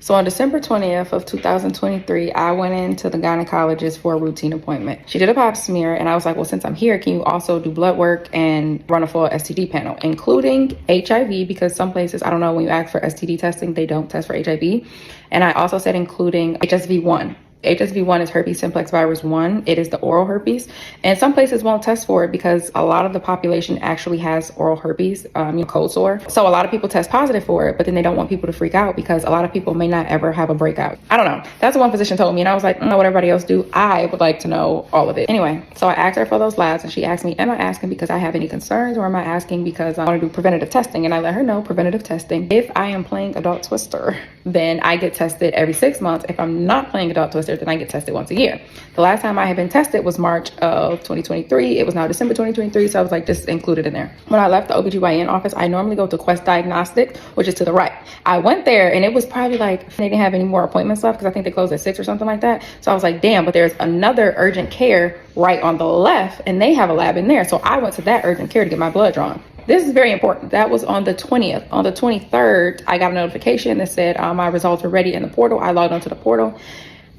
So on December 20th of 2023, I went into the gynecologist for a routine appointment. She did a pap smear and I was like, well, since I'm here, can you also do blood work and run a full STD panel, including HIV, because some places, I don't know, when you ask for STD testing, they don't test for HIV. And I also said including HSV1. HSV1 is herpes simplex virus 1. It is the oral herpes. And some places won't test for it because a lot of the population actually has oral herpes, cold sore. So a lot of people test positive for it, but then they don't want people to freak out because a lot of people may not ever have a breakout. I don't know. That's what one physician told me. And I was like, what everybody else do. I would like to know all of it. Anyway, so I asked her for those labs and she asked me, am I asking because I have any concerns or am I asking because I want to do preventative testing? And I let her know preventative testing. If I am playing adult twister, then I get tested every 6 months. If I'm not playing adult twister, then I get tested once a year. The last time I had been tested was March of 2023. It was now December 2023. So I was like, just included in there. When I left the OBGYN office, I normally go to Quest Diagnostic, which is to the right. I went there and it was probably like, they didn't have any more appointments left because I think they closed at 6 or something like that. So I was like, damn, but there's another urgent care right on the left and they have a lab in there. So I went to that urgent care to get my blood drawn. This is very important. That was on the 20th. On the 23rd, I got a notification that said my results were ready in the portal. I logged onto the portal.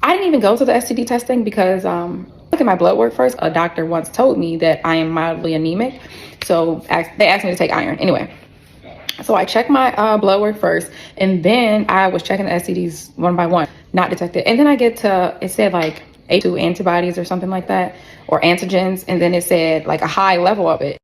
I didn't even go to the STD testing because look at my blood work first. A doctor once told me that I am mildly anemic. So they asked me to take iron. Anyway, so I checked my blood work first. And then I was checking the STDs one by one, not detected. And then I get to, it said like A2 antibodies or something like that, or antigens. And then it said like a high level of it.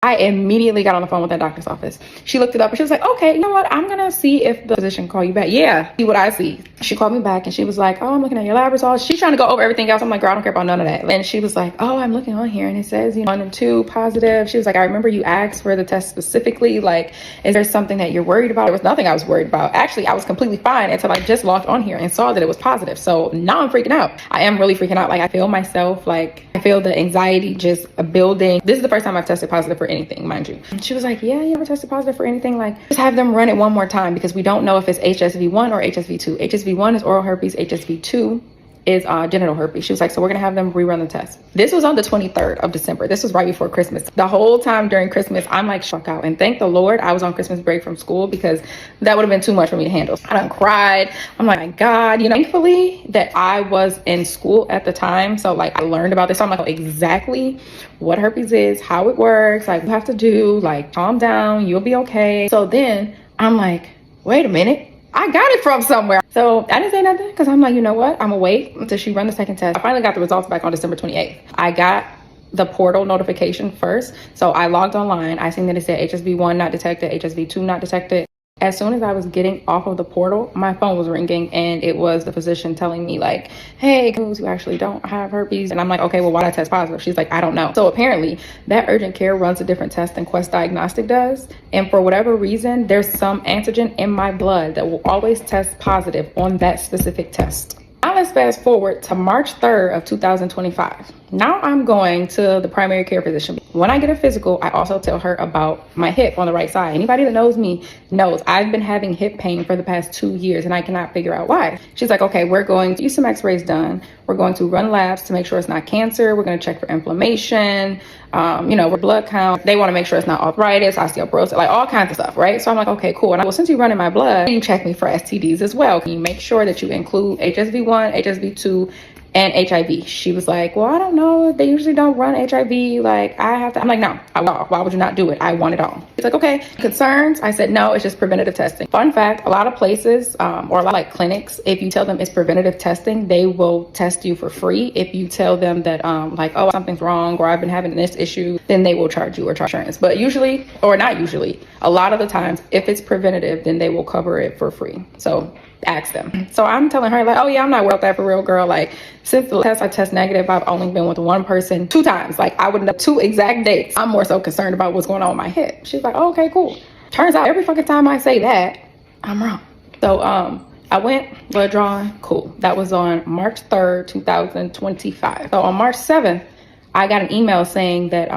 I immediately got on the phone with that doctor's office. She looked it up and she was like, okay, you know what? I'm going to see if the physician call you back. Yeah, see what I see. She called me back and she was like, oh, I'm looking at your lab results. She's trying to go over everything else. I'm like, girl, I don't care about none of that. And she was like, oh, I'm looking on here and it says, 1 and 2 positive. She was like, I remember you asked for the test specifically. Like, is there something that you're worried about? There was nothing I was worried about. Actually, I was completely fine until I just logged on here and saw that it was positive. So now I'm freaking out. I am really freaking out. Like, I feel myself, like, I feel the anxiety just building. This is the first time I've tested positive for anything, mind you. And she was like, yeah, you ever tested positive for anything? Like, just have them run it one more time because we don't know if it's HSV1 or HSV2. HSV1 is oral herpes. HSV2 is genital herpes. She was like, so we're gonna have them rerun the test. This was on the 23rd of December. This was right before Christmas. The whole time during Christmas, I'm like shocked out. And thank the Lord I was on Christmas break from school because that would have been too much for me to handle. I done cried. I'm like, my God, thankfully that I was in school at the time. So like I learned about this. So I'm like, exactly what herpes is, how it works, like you have to do, like calm down, you'll be okay. So then I'm like, wait a minute. I got it from somewhere. So I didn't say nothing because I'm like, you know what? I'm gonna wait until she run the second test. I finally got the results back on December 28th. I got the portal notification first. So I logged online. I seen that it said HSV1 not detected, HSV2 not detected. As soon as I was getting off of the portal, my phone was ringing and it was the physician telling me like, hey, you actually don't have herpes. And I'm like, okay, well, why did I test positive? She's like, I don't know. So apparently that urgent care runs a different test than Quest Diagnostic does. And for whatever reason, there's some antigen in my blood that will always test positive on that specific test. Now let's fast forward to March 3rd of 2025. Now I'm going to the primary care physician. When I get a physical, I also tell her about my hip on the right side. Anybody that knows me knows I've been having hip pain for the past 2 years and I cannot figure out why. She's like, okay, we're going to use some x-rays done. We're going to run labs to make sure it's not cancer. We're going to check for inflammation, blood count. They want to make sure it's not arthritis, osteoporosis, like all kinds of stuff, right? So I'm like, okay, cool. And well, since you're running my blood, you check me for STDs as well. Can you make sure that you include HSV1, HSV2, and HIV? She was like, well, I don't know. They usually don't run HIV. Like, I have to. I'm like, no, I will. Why would you not do it? I want it all. She's like, okay. Concerns? I said, no, it's just preventative testing. Fun fact, a lot of places or a lot of like clinics, if you tell them it's preventative testing, they will test you for free. If you tell them that like, oh, something's wrong or I've been having this issue, then they will charge you or charge insurance. But usually, or not usually, a lot of the times, if it's preventative, then they will cover it for free. So ask them. So I'm telling her like, oh yeah, I'm not worried about that for real, girl. Like since the test I test negative, I've only been with one person 2 times. Like I would know 2 exact dates. I'm more so concerned about what's going on with my hip. She's like, oh, okay, cool. Turns out every fucking time I say that, I'm wrong. So I went blood drawing. Cool. That was on March 3rd, 2025. So on March 7th, I got an email saying that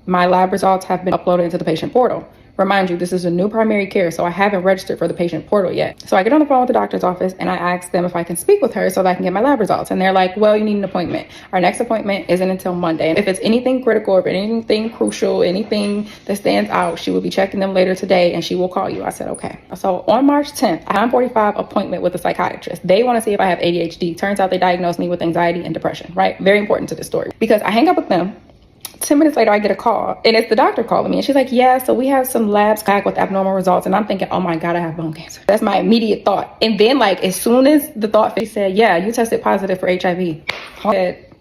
my lab results have been uploaded into the patient portal. Remind you, this is a new primary care, so I haven't registered for the patient portal yet. So I get on the phone with the doctor's office and I ask them if I can speak with her so that I can get my lab results. And they're like, well, you need an appointment. Our next appointment isn't until Monday. And if it's anything critical or anything crucial, anything that stands out, she will be checking them later today and she will call you. I said, okay. So on March 10th, I have a 9:45 appointment with a psychiatrist. They want to see if I have ADHD. Turns out they diagnosed me with anxiety and depression, right? Very important to this story because I hang up with them. 10 minutes later, I get a call and it's the doctor calling me. And she's like, yeah, so we have some labs back with abnormal results. And I'm thinking, oh my God, I have bone cancer. That's my immediate thought. And then like, as soon as the thought, she said, yeah, you tested positive for HIV. I said,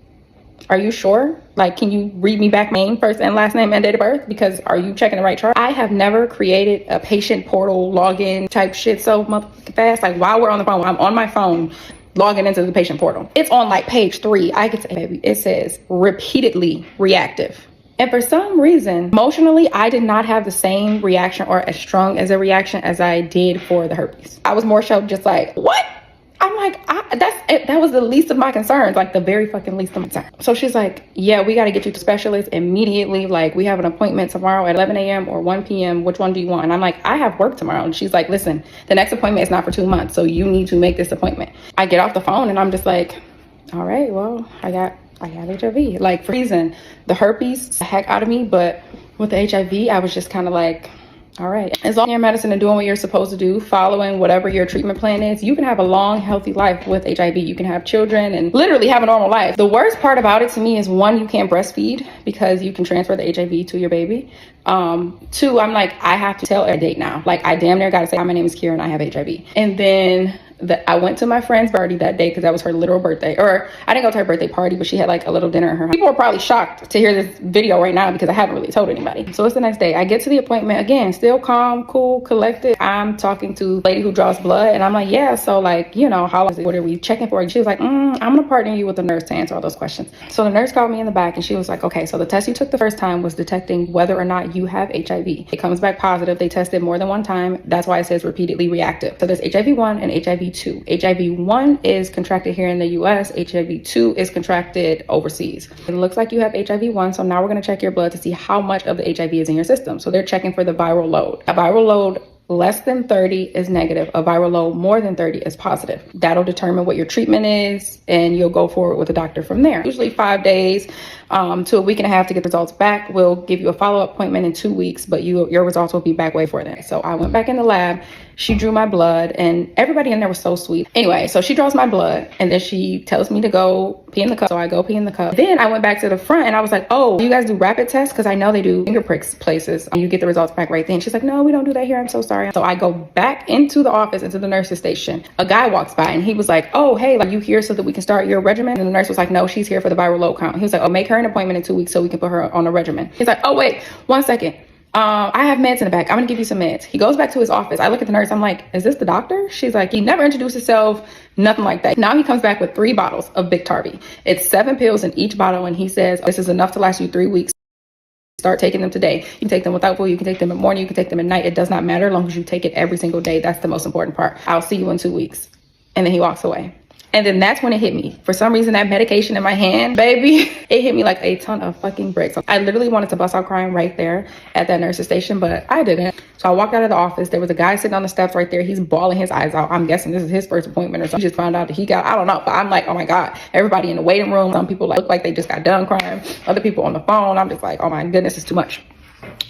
are you sure? Like, can you read me back my name, first and last name and date of birth? Because are you checking the right chart? I have never created a patient portal login type shit so fast. Like while we're on the phone, I'm on my phone logging into the patient portal. It's on like page 3. I can say, baby, it says repeatedly reactive. And for some reason, emotionally, I did not have the same reaction or as strong as a reaction as I did for the herpes. I was more so just like, what? I'm like, that was the least of my concerns, like the very fucking least of my concerns. So she's like, yeah, we got to get you to specialist immediately. Like we have an appointment tomorrow at 11 a.m. or 1 p.m. Which one do you want? And I'm like, I have work tomorrow. And she's like, listen, the next appointment is not for 2 months. So you need to make this appointment. I get off the phone and I'm just like, all right, well, I got HIV. Like for reason, the herpes, the heck out of me. But with the HIV, I was just kind of like, all right, as long as you're in medicine and doing what you're supposed to do, following whatever your treatment plan is, you can have a long, healthy life with HIV. You can have children and literally have a normal life. The worst part about it to me is 1, you can't breastfeed because you can transfer the HIV to your baby. 2, I'm like, I have to tell a date now. Like I damn near got to say, hi, my name is Kira and I have HIV. And then I went to my friend's party that day because that was her literal birthday. Or I didn't go to her birthday party, but she had like a little dinner in her house. People are probably shocked to hear this video right now because I haven't really told anybody. So it's the next day. I get to the appointment again, still calm, cool, collected. I'm talking to the lady who draws blood and I'm like, yeah, so like, you know, how long is it? What are we checking for? And she was like, I'm gonna partner you with the nurse to answer all those questions. So the nurse called me in the back and she was like, okay, so the test you took the first time was detecting whether or not you have HIV. It comes back positive. They tested more than one time. That's why it says repeatedly reactive. So there's HIV 1 and HIV 2. HIV 1 is contracted here in the US. HIV 2 is contracted overseas. It looks like you have HIV 1. So now we're going to check your blood to see how much of the HIV is in your system. So they're checking for the viral load. A viral load less than 30 is negative. A viral load more than 30 is positive. That'll determine what your treatment is and you'll go forward with the doctor from there. Usually 5 days to a week and a half to get the results back. We'll give you a follow-up appointment in 2 weeks, but your results will be back way before then. So I went back in the lab. She drew my blood and everybody in there was so sweet. Anyway, so she draws my blood and then she tells me to go pee in the cup. So I go pee in the cup. Then I went back to the front and I was like, oh, you guys do rapid tests? Because I know they do finger pricks places. You get the results back right then. She's like, no, we don't do that here. I'm so sorry. So I go back into the office, into the nurse's station. A guy walks by and he was like, oh, hey, like you here so that we can start your regimen? And the nurse was like, no, she's here for the viral load count. He was like, oh, make her an appointment in 2 weeks so we can put her on a regimen. He's like, oh, wait, 1 second. I have meds in the back. I'm gonna give you some meds. He goes back to his office. I look at the nurse. I'm like, is this the doctor? She's like, he never introduced himself, nothing like that. Now he comes back with 3 bottles of Biktarvy. It's 7 pills in each bottle. And he says, this is enough to last you 3 weeks. Start taking them today. You can take them without food. You can take them in the morning. You can take them at night. It does not matter as long as you take it every single day. That's the most important part. I'll see you in 2 weeks. And then he walks away. And then that's when it hit me. For some reason, that medication in my hand, baby, it hit me like a ton of fucking bricks. I literally wanted to bust out crying right there at that nurse's station, but I didn't. So I walked out of the office. There was a guy sitting on the steps right there. He's bawling his eyes out. I'm guessing this is his first appointment or something. He just found out that he got, I don't know. But I'm like, oh my God. Everybody in the waiting room. Some people look like they just got done crying. Other people on the phone. I'm just like, oh my goodness, it's too much.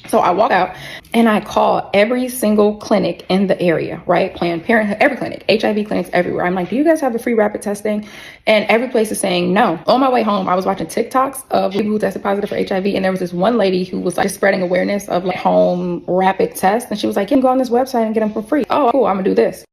So I walk out and I call every single clinic in the area, right? Planned Parenthood, every clinic, HIV clinics everywhere. I'm like, do you guys have the free rapid testing? And every place is saying no. On my way home, I was watching TikToks of people who tested positive for HIV. And there was this one lady who was like spreading awareness of like home rapid tests. And she was like, you can go on this website and get them for free. Oh, cool. I'm gonna do this.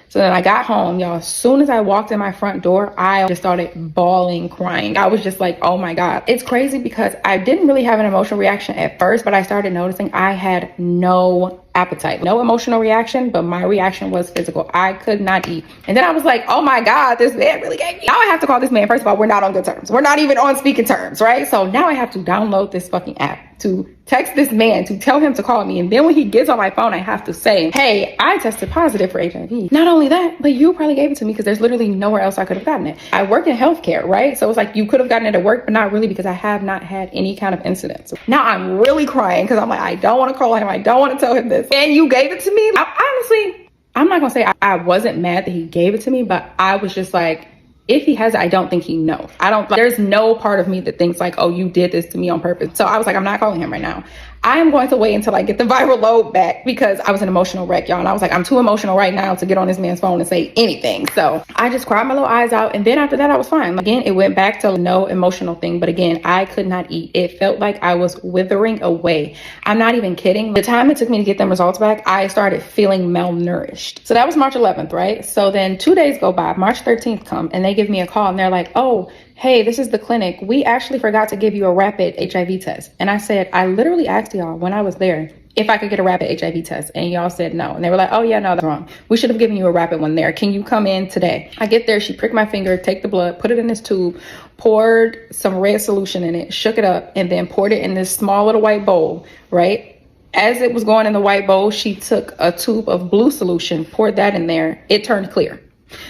So then I got home, y'all. As soon as I walked in my front door, I just started bawling, crying. I was just like, oh my God. It's crazy because I didn't really have an emotional reaction at first, but I started noticing I had no appetite, no emotional reaction, but my reaction was physical. I could not eat. And then I was like, oh my God, this man really gave me. Now I have to call this man. First of all, we're not on good terms. We're not even on speaking terms, right? So now I have to download this fucking app to text this man to tell him to call me. And then when he gets on my phone, I have to say, hey, I tested positive for HIV. Not only that, but you probably gave it to me because there's literally nowhere else I could have gotten it. I work in healthcare, right? So it's like you could have gotten it at work, but not really because I have not had any kind of incidents. Now I'm really crying because I'm like, I don't want to call him. I don't want to tell him this. And you gave it to me? Honestly, I'm not going to say I wasn't mad that he gave it to me, but I was just like, if he has it, I don't think he knows. There's no part of me that thinks like, oh, you did this to me on purpose. So I was like, I'm not calling him right now. I am going to wait until I get the viral load back because I was an emotional wreck, y'all. And I was like, I'm too emotional right now to get on this man's phone and say anything. So I just cried my little eyes out. And then after that, I was fine. Again, it went back to no emotional thing. But again, I could not eat. It felt like I was withering away. I'm not even kidding. The time it took me to get them results back, I started feeling malnourished. So that was March 11th, right? So then 2 days go by, March 13th come, and they give me a call and they're like, oh, hey, this is the clinic. We actually forgot to give you a rapid HIV test. And I said, I literally asked y'all when I was there if I could get a rapid HIV test. And y'all said no. And they were like, oh yeah, no, that's wrong. We should have given you a rapid one there. Can you come in today? I get there. She pricked my finger, take the blood, put it in this tube, poured some red solution in it, shook it up, and then poured it in this small little white bowl, right? As it was going in the white bowl, she took a tube of blue solution, poured that in there. It turned clear.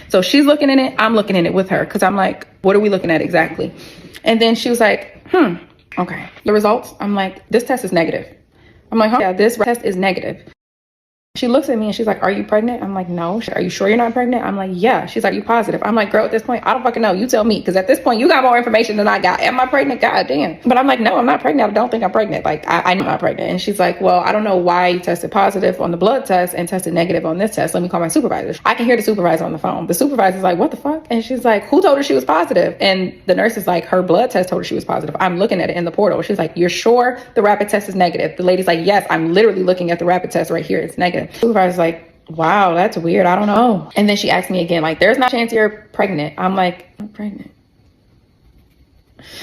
So she's looking in it. I'm looking in it with her because I'm like, what are we looking at exactly? And then she was like, okay. The results, I'm like, this test is negative. I'm like, yeah, this test is negative. She looks at me and she's like, are you pregnant? I'm like, no. Are you sure you're not pregnant? I'm like, yeah. She's like, you positive? I'm like, girl, at this point, I don't fucking know. You tell me. Because at this point, you got more information than I got. Am I pregnant? God damn. But I'm like, no, I'm not pregnant. I don't think I'm pregnant. Like, I know I'm not pregnant. And she's like, well, I don't know why you tested positive on the blood test and tested negative on this test. Let me call my supervisor. I can hear the supervisor on the phone. The supervisor's like, what the fuck? And she's like, who told her she was positive? And the nurse is like, her blood test told her she was positive. I'm looking at it in the portal. She's like, you're sure the rapid test is negative? The lady's like, yes, I'm literally looking at the rapid test right here. It's negative. The supervisor's like, wow, that's weird. I don't know. And then she asked me again, like, there's not a chance you're pregnant. I'm like, I'm pregnant.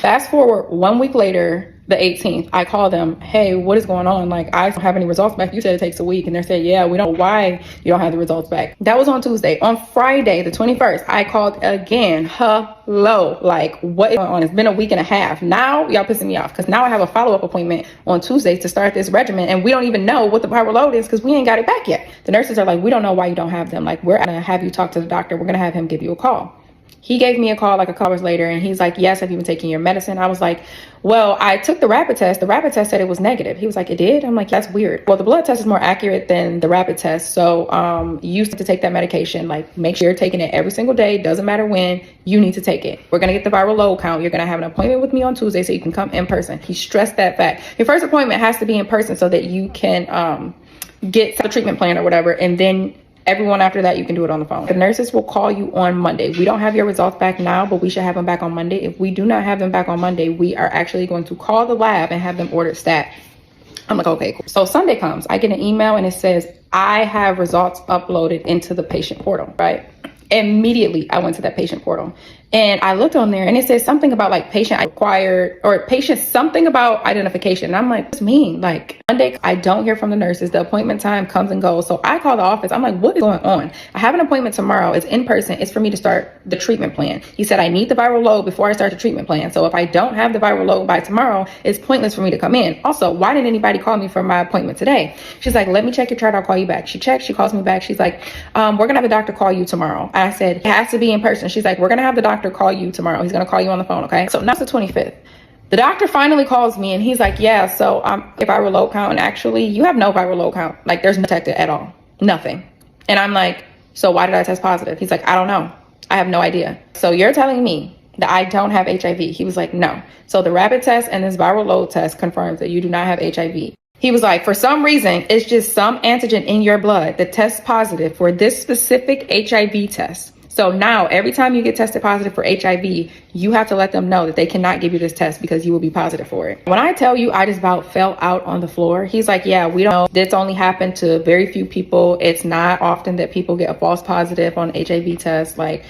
Fast forward 1 week later, the 18th, I call them, hey, what is going on? Like, I don't have any results back. You said it takes a week. And they're saying, yeah, we don't know why you don't have the results back. That was on Tuesday. On Friday, the 21st, I called again. Hello. Like, what is going on? It's been a week and a half. Now, y'all pissing me off because now I have a follow-up appointment on Tuesday to start this regimen. And we don't even know what the viral load is because we ain't got it back yet. The nurses are like, we don't know why you don't have them. Like, we're going to have you talk to the doctor. We're going to have him give you a call. He gave me a call like a couple hours later and he's like, yes, have you been taking your medicine? I was like, well, I took the rapid test. The rapid test said it was negative. He was like, it did? I'm like, that's weird. Well, the blood test is more accurate than the rapid test. So you used to take that medication. Like, make sure you're taking it every single day. Doesn't matter when, you need to take it. We're going to get the viral load count. You're going to have an appointment with me on Tuesday so you can come in person. He stressed that fact. Your first appointment has to be in person so that you can get the treatment plan or whatever. And then everyone after that, you can do it on the phone. The nurses will call you on Monday. We don't have your results back now, but we should have them back on Monday. If we do not have them back on Monday, we are actually going to call the lab and have them order stat. I'm like, okay, cool. So Sunday comes, I get an email and it says, I have results uploaded into the patient portal, right? Immediately, I went to that patient portal and I looked on there and it says something about like patient acquired or patient something about identification. And I'm like, what's mean? Like Monday, I don't hear from the nurses. The appointment time comes and goes. So I call the office. I'm like, what is going on? I have an appointment tomorrow. It's in person. It's for me to start the treatment plan. He said, I need the viral load before I start the treatment plan. So if I don't have the viral load by tomorrow, it's pointless for me to come in. Also, why didn't anybody call me for my appointment today? She's like, let me check your chart. I'll call you back. She checks. She calls me back. She's like, we're going to have the doctor call you tomorrow. I said, it has to be in person. She's like, we're going to have the doctor call you tomorrow. He's going to call you on the phone. Okay. So now it's the 25th. The doctor finally calls me and he's like, yeah, so if viral load count, and actually you have no viral load count. Like there's no detected at all. Nothing. And I'm like, so why did I test positive? He's like, I don't know. I have no idea. So you're telling me that I don't have HIV? He was like, no. So the rapid test and this viral load test confirms that you do not have HIV. He was like, for some reason, it's just some antigen in your blood that tests positive for this specific HIV test. So now every time you get tested positive for HIV, you have to let them know that they cannot give you this test because you will be positive for it. When I tell you, I just about fell out on the floor. He's like, yeah, we don't know. This only happened to very few people. It's not often that people get a false positive on HIV test. Like,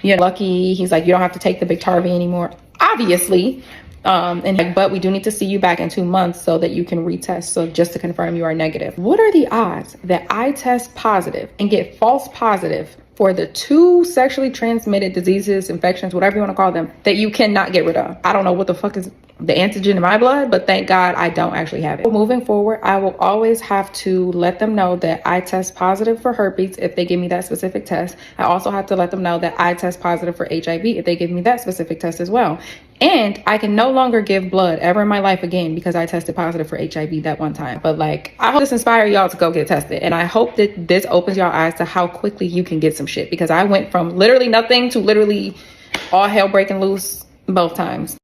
you're lucky. He's like, you don't have to take the Biktarvy anymore. Obviously, But we do need to see you back in 2 months so that you can retest. So just to confirm you are negative. What are the odds that I test positive and get false positive for the 2 sexually transmitted diseases, infections, whatever you want to call them, that you cannot get rid of? I don't know what the fuck is the antigen in my blood, but thank God I don't actually have it. Moving forward, I will always have to let them know that I test positive for herpes if they give me that specific test. I also have to let them know that I test positive for HIV if they give me that specific test as well. And I can no longer give blood ever in my life again because I tested positive for HIV that one time. But like, I hope this inspires y'all to go get tested. And I hope that this opens y'all eyes to how quickly you can get some shit, because I went from literally nothing to literally all hell breaking loose both times.